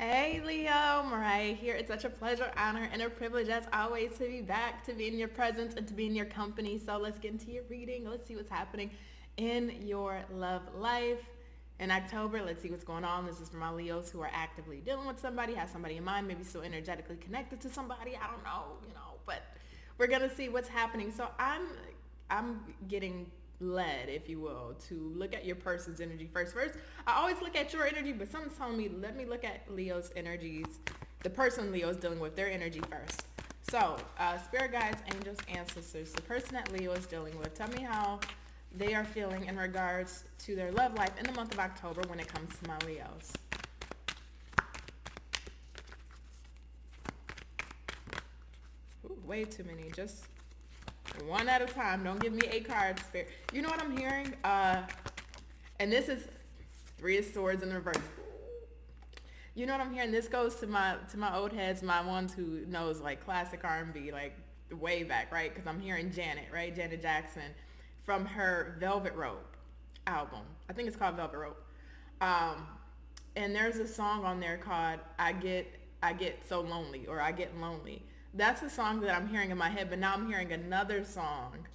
Hey Leo, Mariah here. It's such a pleasure, honor, and a privilege as always to be back, to be in your presence, and to be in your company. So let's get into your reading. Let's see what's happening in your love life. In October, let's see what's going on. This is for my Leos who are actively dealing with somebody, have somebody in mind, maybe still energetically connected to somebody. I don't know, but we're gonna see what's happening. So I'm getting led, if you will, to look at your person's energy first. First, I always look at your energy, but someone's telling me, let me look at Leo's energies, the person Leo's dealing with, their energy first. So, spirit guides, angels, ancestors, the person that Leo is dealing with, tell me how they are feeling in regards to their love life in the month of October when it comes to my Leos. Ooh, way too many. Just one at a time. Don't give me 8 cards. You know what I'm hearing? And this is 3 of Swords in reverse. You know what I'm hearing? This goes to my old heads, my ones who knows like classic R&B, like way back, right? Because I'm hearing Janet, right? Janet Jackson from her Velvet Rope album. I think it's called Velvet Rope. And there's a song on there called I Get So Lonely, or I Get Lonely. That's a song that I'm hearing in my head, but now I'm hearing another song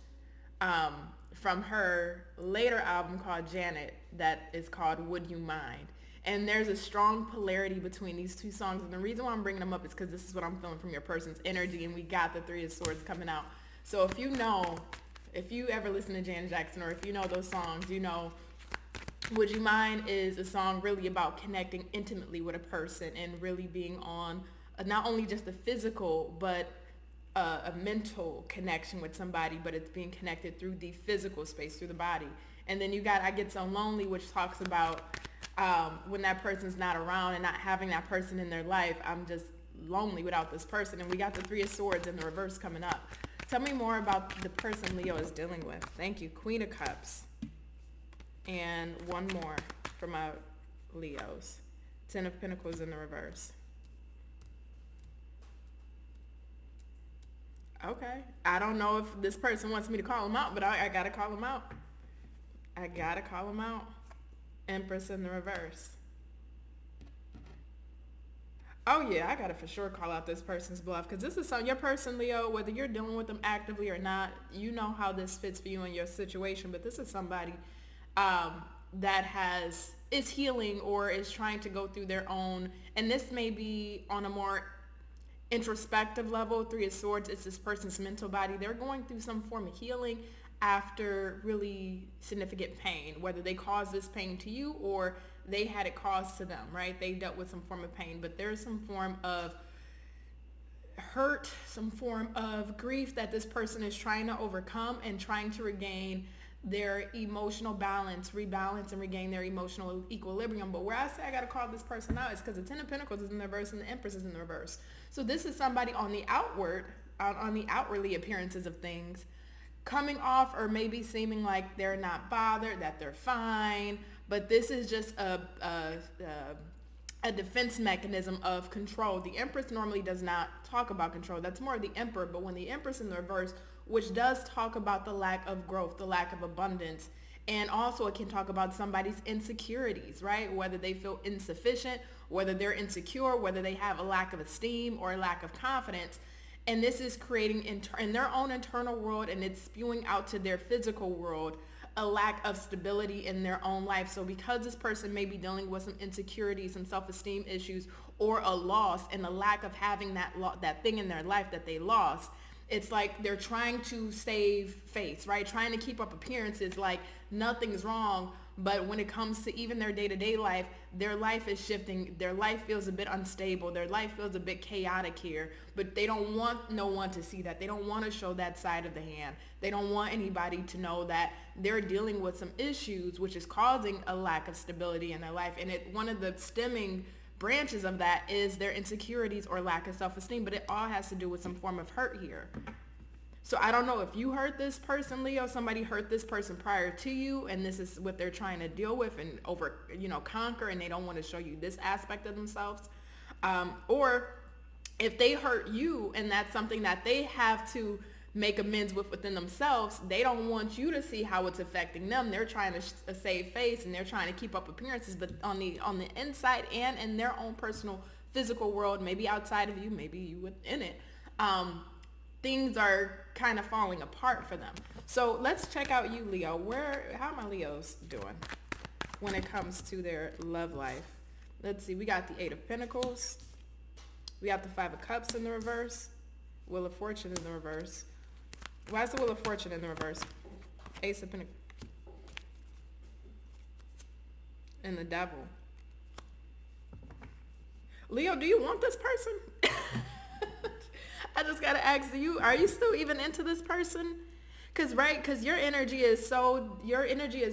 from her later album called Janet that is called Would You Mind? And there's a strong polarity between these 2 songs. And the reason why I'm bringing them up is because this is what I'm feeling from your person's energy, and we got the 3 of Swords coming out. So if you ever listen to Janet Jackson, or if you know those songs, Would You Mind is a song really about connecting intimately with a person and really being on not only just a physical, but a mental connection with somebody, but it's being connected through the physical space, through the body. And then you got I Get So Lonely, which talks about when that person's not around and not having that person in their life. I'm just lonely without this person. And we got the 3 of Swords in the reverse coming up. Tell me more about the person Leo is dealing with. Thank you. Queen of Cups. And one more for my Leos. 10 of Pentacles in the reverse. Okay. I don't know if this person wants me to call him out, but I got to call him out. Empress in the reverse. Oh, yeah, I got to for sure call out this person's bluff, because this is your person, Leo, whether you're dealing with them actively or not, you know how this fits for you in your situation, but this is somebody that is healing or is trying to go through their own, and this may be on a more introspective level. 3 of Swords, it's this person's mental body. They're going through some form of healing after really significant pain, whether they caused this pain to you or they had it caused to them, right? They dealt with some form of pain, but there's some form of hurt, some form of grief that this person is trying to overcome and trying to regain their emotional balance, rebalance, and regain their emotional equilibrium. But where I say I got to call this person out is because the 10 of Pentacles is in the reverse and the Empress is in the reverse. So this is somebody on the outwardly appearances of things, coming off or maybe seeming like they're not bothered, that they're fine, but this is just a defense mechanism of control. The Empress normally does not talk about control. That's more of the Emperor, but when the Empress in the reverse, which does talk about the lack of growth, the lack of abundance, and also it can talk about somebody's insecurities, right? Whether they feel insufficient, whether they're insecure, whether they have a lack of esteem or a lack of confidence. And this is creating in their own internal world, and it's spewing out to their physical world, a lack of stability in their own life. So because this person may be dealing with some insecurities, some self-esteem issues, or a loss and a lack of having that thing in their life that they lost, it's like they're trying to save face, right? Trying to keep up appearances like nothing's wrong. But when it comes to even their day-to-day life, their life is shifting. Their life feels a bit unstable. Their life feels a bit chaotic here. But they don't want no one to see that. They don't want to show that side of the hand. They don't want anybody to know that they're dealing with some issues, which is causing a lack of stability in their life. And one of the stemming branches of that is their insecurities or lack of self-esteem. But it all has to do with some form of hurt here. So I don't know if you hurt this person, Leo, somebody hurt this person prior to you, and this is what they're trying to deal with and conquer, and they don't want to show you this aspect of themselves. Or if they hurt you and that's something that they have to make amends with within themselves. They don't want you to see how it's affecting them. They're trying to save face and they're trying to keep up appearances, but on the inside and in their own personal physical world, maybe outside of you, maybe you within it, things are kind of falling apart for them. So let's check out you, Leo. How are my Leos doing when it comes to their love life? Let's see. We got the Eight of Pentacles. We got the Five of Cups in the reverse. Wheel of Fortune in the reverse. Why is the Wheel of Fortune in the reverse? Ace of Pentacles. And the Devil. Leo, do you want this person? I just gotta ask you, are you still even into this person? Because your energy is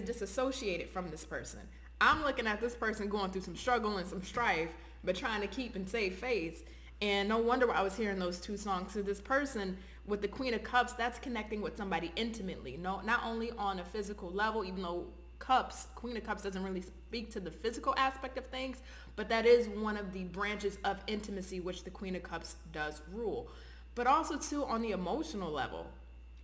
disassociated from this person. I'm looking at this person going through some struggle and some strife, but trying to keep and save face. And no wonder why I was hearing those two songs. So this person with the Queen of Cups, that's connecting with somebody intimately. No, not only on a physical level, even though Queen of Cups doesn't really speak to the physical aspect of things, but that is one of the branches of intimacy which the Queen of Cups does rule. But also too on the emotional level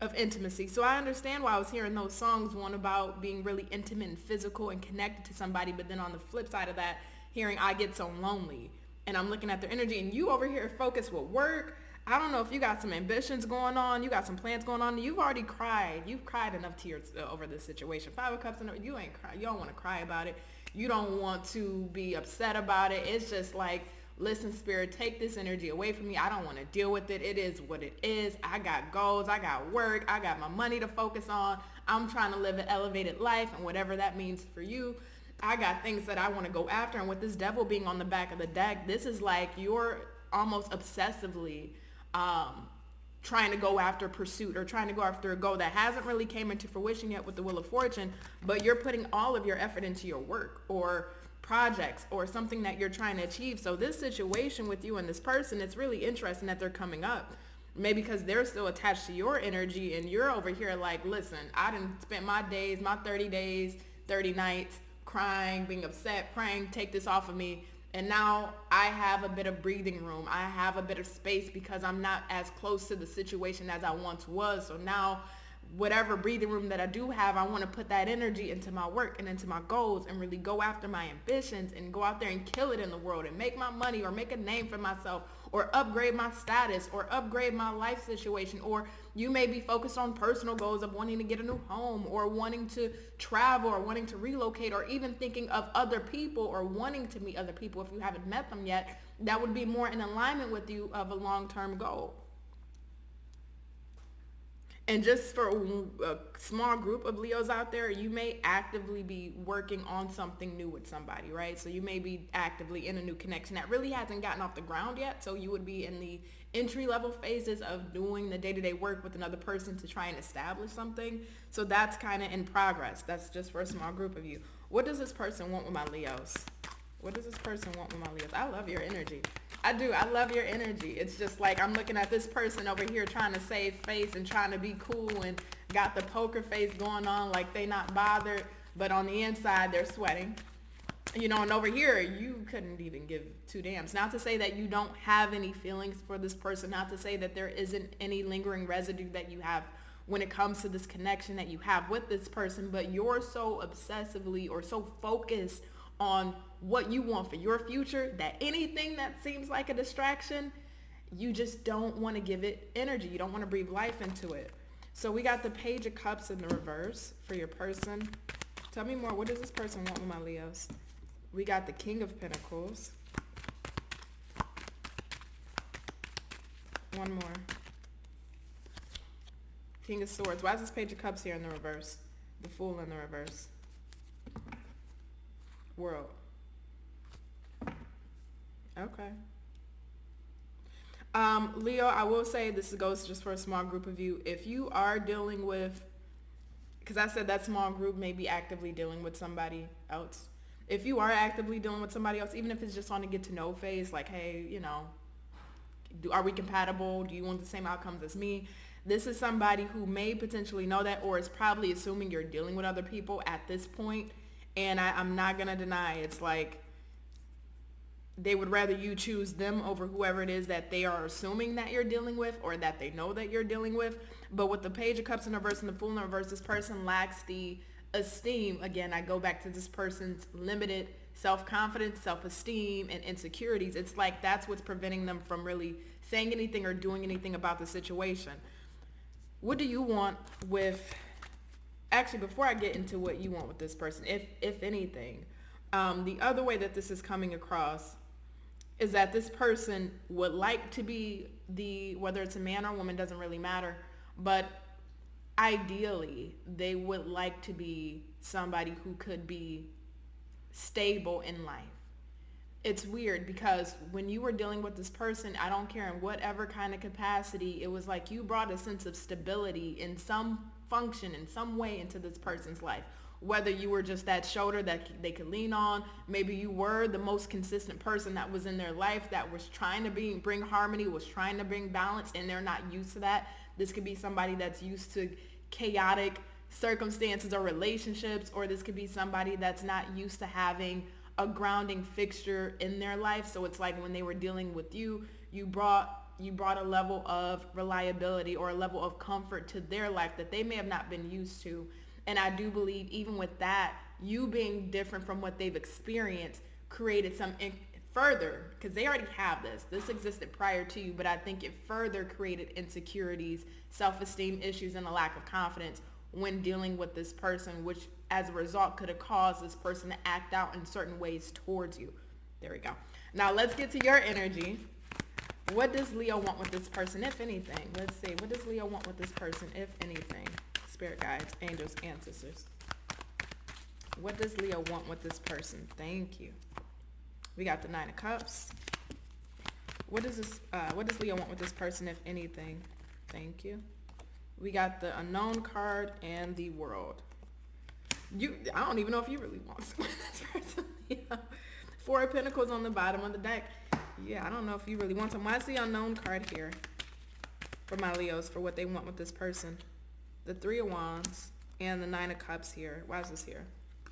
of intimacy. So I understand why I was hearing those songs, one about being really intimate and physical and connected to somebody, but then on the flip side of that, hearing I get so lonely. And I'm looking at their energy, and you over here focused with work. I don't know if you got some ambitions going on, you got some plans going on. You've already cried. You've cried enough tears over this situation. Five of Cups, you ain't cry. You don't want to cry about it. You don't want to be upset about it. It's just like, listen, Spirit, take this energy away from me. I don't want to deal with it. It is what it is. I got goals. I got work. I got my money to focus on. I'm trying to live an elevated life, and whatever that means for you. I got things that I want to go after. And with this Devil being on the back of the deck, this is like you're almost obsessively trying to go after pursuit, or trying to go after a goal that hasn't really came into fruition yet with the Wheel of Fortune, but you're putting all of your effort into your work or projects or something that you're trying to achieve. So this situation with you and this person, it's really interesting that they're coming up. Maybe because they're still attached to your energy, and you're over here like, listen, I didn't spend my 30 days, 30 nights crying, being upset, praying, take this off of me. And now I have a bit of breathing room. I have a bit of space because I'm not as close to the situation as I once was. So now whatever breathing room that I do have, I want to put that energy into my work and into my goals and really go after my ambitions and go out there and kill it in the world and make my money or make a name for myself or upgrade my status or upgrade my life situation. Or you may be focused on personal goals of wanting to get a new home or wanting to travel or wanting to relocate or even thinking of other people or wanting to meet other people if you haven't met them yet. That would be more in alignment with you of a long-term goal. And just for a small group of Leos out there, you may actively be working on something new with somebody, right? So you may be actively in a new connection that really hasn't gotten off the ground yet. So you would be in the entry-level phases of doing the day-to-day work with another person to try and establish something. So that's kind of in progress. That's just for a small group of you. What does this person want with my Leos? What does this person want with my Leos? I love your energy. I do. I love your energy. It's just like I'm looking at this person over here trying to save face and trying to be cool and got the poker face going on like they not bothered, but on the inside they're sweating. You know, and over here you couldn't even give two damns. Not to say that you don't have any feelings for this person, not to say that there isn't any lingering residue that you have when it comes to this connection that you have with this person, but you're so obsessively or so focused on what you want for your future that anything that seems like a distraction, you just don't want to give it energy. You don't want to breathe life into it. So we got the Page of Cups in the reverse for your person. Tell me more. What does this person want with my Leos? We got the King of Pentacles. One more. King of Swords. Why is this Page of Cups here in the reverse? The Fool in the reverse. World. Okay. Leo, I will say this goes just for a small group of you. If you are dealing with, because I said that small group may be actively dealing with somebody else. If you are actively dealing with somebody else, even if it's just on a get to know phase, like, hey, you know, are we compatible? Do you want the same outcomes as me? This is somebody who may potentially know that, or is probably assuming you're dealing with other people at this point. And I'm not going to deny, it's like they would rather you choose them over whoever it is that they are assuming that you're dealing with or that they know that you're dealing with. But with the Page of Cups in reverse and the Fool in reverse, this person lacks the esteem. Again, I go back to this person's limited self-confidence, self-esteem, and insecurities. It's like that's what's preventing them from really saying anything or doing anything about the situation. What do you want with, actually, before I get into what you want with this person, if anything, the other way that this is coming across is that this person would like to be whether it's a man or a woman, doesn't really matter, but ideally they would like to be somebody who could be stable in life. It's weird because when you were dealing with this person, I don't care in whatever kind of capacity, it was like you brought a sense of stability in some function, in some way into this person's life. Whether you were just that shoulder that they could lean on, maybe you were the most consistent person that was in their life, that was trying to bring harmony, was trying to bring balance, and they're not used to that. This could be somebody that's used to chaotic circumstances or relationships, or this could be somebody that's not used to having a grounding fixture in their life. So it's like when they were dealing with you, you brought a level of reliability or a level of comfort to their life that they may have not been used to. And I do believe even with that, you being different from what they've experienced created some further, because they already have this existed prior to you, but I think it further created insecurities, self-esteem issues, and a lack of confidence when dealing with this person, which as a result could have caused this person to act out in certain ways towards you. There we go. Now let's get to your energy. What does Leo want with this person, if anything? Let's see. What does Leo want with this person, if anything? Spirit guides, angels, ancestors. What does Leo want with this person? Thank you. We got the Nine of Cups. What does Leo want with this person, if anything? Thank you. We got the Unknown card and the World. I don't even know if you really want to with this person. Leo. Four of Pentacles on the bottom of the deck. Yeah, I don't know if you really want them. Why is the Unknown card here for my Leos for what they want with this person? The Three of Wands and the Nine of Cups here. Why is this here?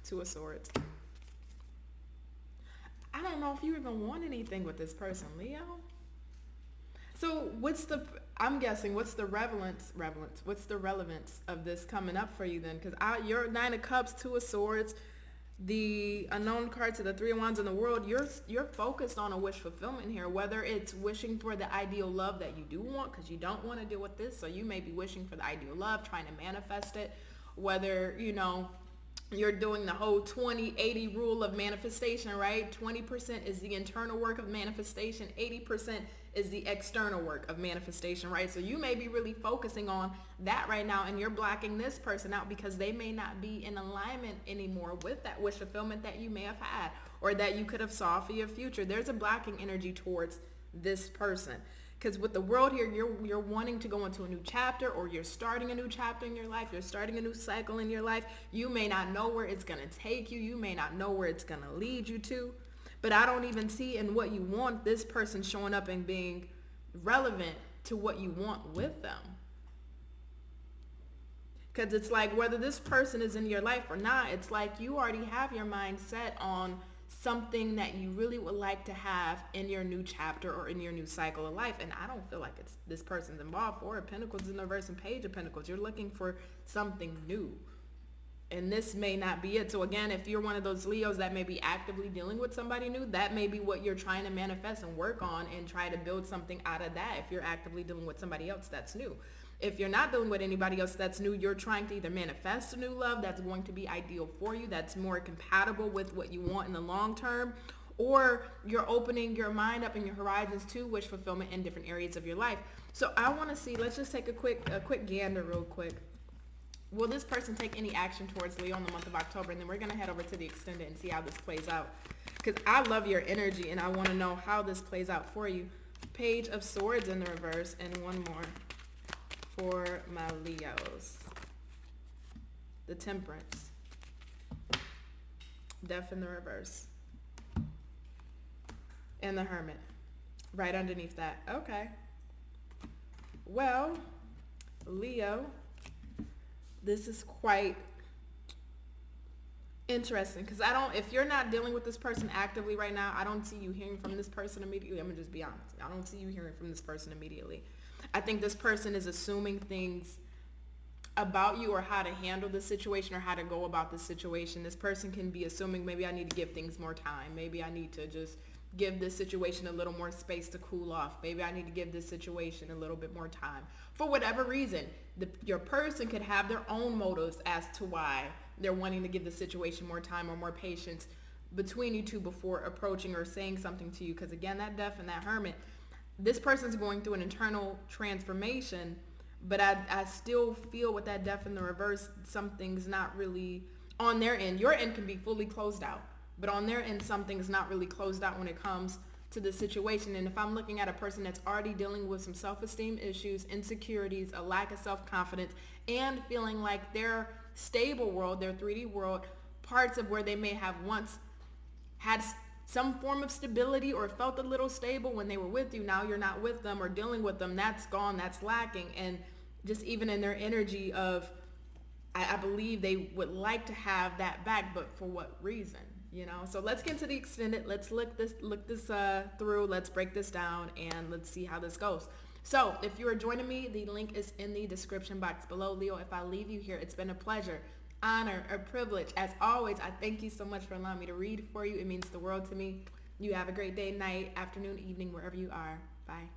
Two of Swords. I don't know if you even want anything with this person, Leo. So I'm guessing, what's the relevance of this coming up for you then? Because your Nine of Cups, Two of Swords, the Unknown card to the Three of Wands in the World, you're focused on a wish fulfillment here, whether it's wishing for the ideal love that you do want because you don't want to deal with this. So you may be wishing for the ideal love, trying to manifest it, whether, you're doing the whole 20-80 rule of manifestation, right? 20% is the internal work of manifestation, 80% is the external work of manifestation, right? So you may be really focusing on that right now, and you're blocking this person out because they may not be in alignment anymore with that wish fulfillment that you may have had or that you could have saw for your future. There's a blocking energy towards this person. Because with the World here, you're wanting to go into a new chapter, or you're starting a new chapter in your life. You're starting a new cycle in your life. You may not know where it's going to take you. You may not know where it's going to lead you to. But I don't even see in what you want this person showing up and being relevant to what you want with them. Because it's like whether this person is in your life or not, it's like you already have your mind set on something that you really would like to have in your new chapter or in your new cycle of life. And I don't feel like it's this person's involved. Four of Pentacles in the reverse and Page of Pentacles. You're looking for something new. And this may not be it. So again, if you're one of those Leos that may be actively dealing with somebody new, that may be what you're trying to manifest and work on and try to build something out of that. If you're actively dealing with somebody else that's new. If you're not dealing with anybody else that's new, you're trying to either manifest a new love that's going to be ideal for you, that's more compatible with what you want in the long term, or you're opening your mind up and your horizons to wish fulfillment in different areas of your life. So I want to see, let's just take a quick gander real quick. Will this person take any action towards Leo in the month of October? And then we're going to head over to the extended and see how this plays out. Because I love your energy and I want to know how this plays out for you. Page of Swords in the reverse and one more for my Leos. The Temperance. Death in the reverse. And the Hermit. Right underneath that. Okay. Well, Leo, this is quite interesting because if you're not dealing with this person actively right now, I don't see you hearing from this person immediately. I'm gonna just be honest. I don't see you hearing from this person immediately. I think this person is assuming things about you or how to handle the situation or how to go about the situation. This person can be assuming maybe I need to give things more time. Maybe I need to just give this situation a little more space to cool off. Maybe I need to give this situation a little bit more time. For whatever reason, your person could have their own motives as to why they're wanting to give the situation more time or more patience between you two before approaching or saying something to you. Because again, that Death and that Hermit, this person's going through an internal transformation, but I still feel with that Death in the reverse, something's not really on their end. Your end can be fully closed out, but on their end, something's not really closed out when it comes to the situation. And if I'm looking at a person that's already dealing with some self-esteem issues, insecurities, a lack of self-confidence, and feeling like their stable world, their 3D world, parts of where they may have once had some form of stability or felt a little stable when they were with you, now you're not with them or dealing with them, that's gone, that's lacking. And just even in their energy of, I believe they would like to have that back, but for what reason? So let's get into the extended. Let's look this through. Let's break this down and let's see how this goes. So if you are joining me, the link is in the description box below. Leo, if I leave you here, it's been a pleasure, honor, a privilege. As always, I thank you so much for allowing me to read for you. It means the world to me. You have a great day, night, afternoon, evening, wherever you are. Bye.